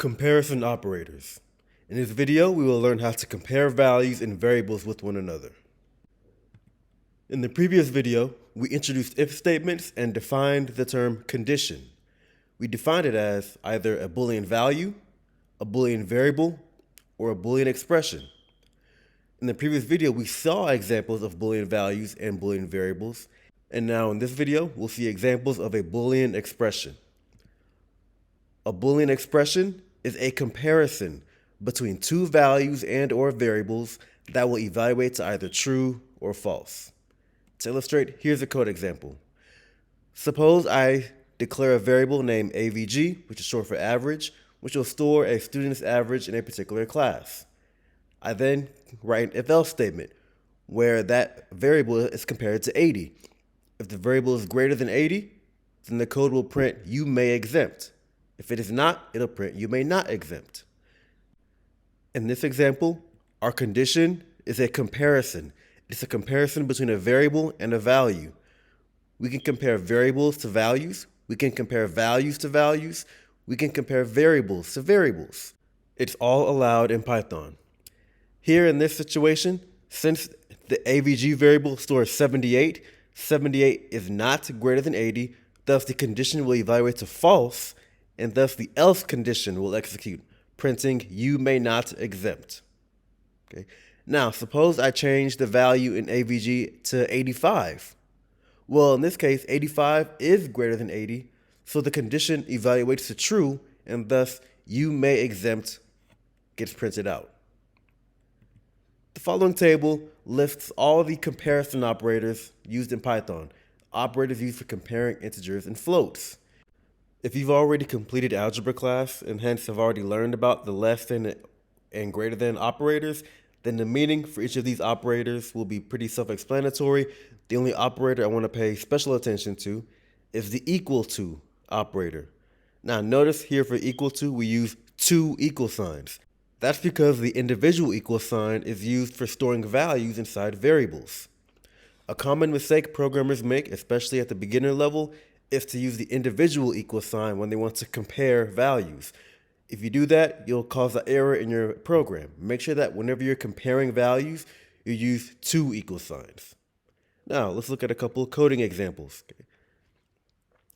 Comparison operators. In this video, we will learn how to compare values and variables with one another. In the previous video, we introduced if statements and defined the term condition. We defined it as either a Boolean value, a Boolean variable, or a Boolean expression. In the previous video, we saw examples of Boolean values and Boolean variables, and now in this video, we'll see examples of a Boolean expression. A Boolean expression is a comparison between two values and or variables that will evaluate to either true or false. To illustrate, here's a code example. Suppose I declare a variable named AVG, which is short for average, which will store a student's average in a particular class. I then write an if-else statement where that variable is compared to 80. If the variable is greater than 80, then the code will print you may exempt. If it is not, it'll print you may not exempt. In this example, our condition is a comparison. It's a comparison between a variable and a value. We can compare variables to values. We can compare values to values. We can compare variables to variables. It's all allowed in Python. Here in this situation, since the AVG variable stores 78, 78 is not greater than 80, thus the condition will evaluate to false, and thus the else condition will execute, printing you may not exempt. Okay. Now, suppose I change the value in AVG to 85. Well, in this case, 85 is greater than 80, so the condition evaluates to true, and thus you may exempt gets printed out. The following table lists all the comparison operators used in Python, operators used for comparing integers and floats. If you've already completed algebra class and hence have already learned about the less than and greater than operators, then the meaning for each of these operators will be pretty self-explanatory. The only operator I want to pay special attention to is the equal to operator. Now notice here for equal to, we use two equal signs. That's because the individual equal sign is used for storing values inside variables. A common mistake programmers make, especially at the beginner level, is to use the individual equal sign when they want to compare values. If you do that, you'll cause an error in your program. Make sure that whenever you're comparing values, you use two equal signs. Now, let's look at a couple of coding examples.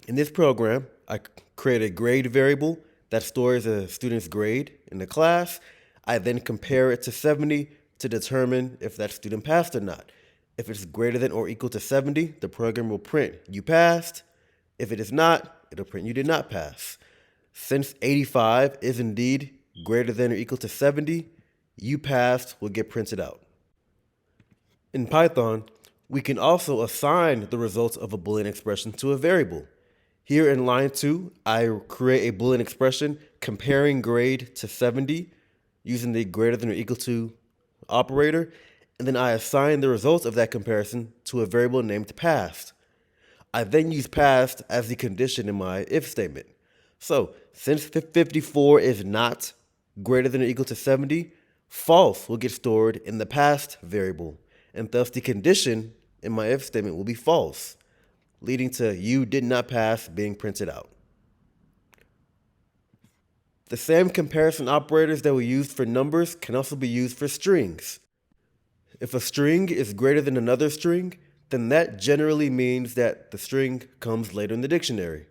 In this program, I create a grade variable that stores a student's grade in the class. I then compare it to 70 to determine if that student passed or not. If it's greater than or equal to 70, the program will print you passed. If it is not, it'll print you did not pass. Since 85 is indeed greater than or equal to 70, you passed will get printed out. In Python, we can also assign the results of a Boolean expression to a variable. Here in line 2, I create a Boolean expression comparing grade to 70 using the greater than or equal to operator, and then I assign the results of that comparison to a variable named passed. I then use passed as the condition in my if statement. So, since 54 is not greater than or equal to 70, false will get stored in the passed variable, and thus the condition in my if statement will be false, leading to you did not pass being printed out. The same comparison operators that we used for numbers can also be used for strings. If a string is greater than another string, then that generally means that the string comes later in the dictionary.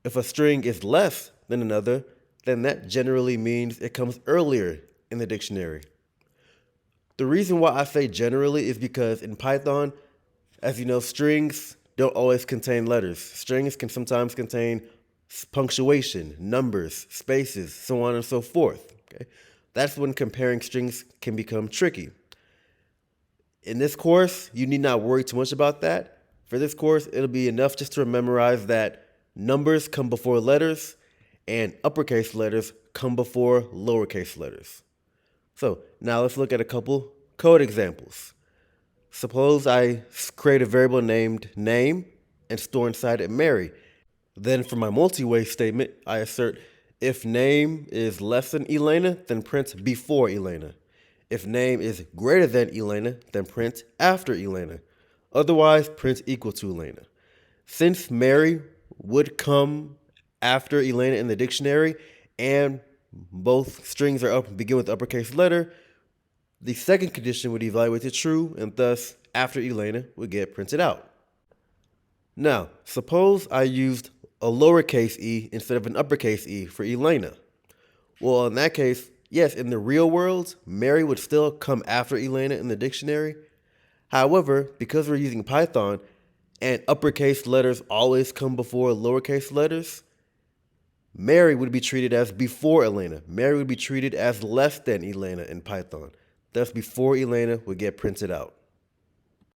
If a string is less than another, then that generally means it comes earlier in the dictionary. The reason why I say generally is because in Python, as you know, strings don't always contain letters. Strings can sometimes contain punctuation, numbers, spaces, so on and so forth. Okay? That's when comparing strings can become tricky. In this course, you need not worry too much about that. For this course, it'll be enough just to memorize that numbers come before letters and uppercase letters come before lowercase letters. So now let's look at a couple code examples. Suppose I create a variable named name and store inside it Mary. Then for my multi-way statement, I assert if name is less than Elena, then print before Elena. If name is greater than Elena, then print after Elena. Otherwise, print equal to Elena. Since Mary would come after Elena in the dictionary, and both strings are begin with the uppercase letter, the second condition would evaluate to true, and thus, after Elena would get printed out. Now, suppose I used a lowercase e instead of an uppercase e for Elena. Well, in that case, yes, in the real world, Mary would still come after Elena in the dictionary. However, because we're using Python and uppercase letters always come before lowercase letters, Mary would be treated as before Elena. Mary would be treated as less than Elena in Python. Thus, before Elena would get printed out.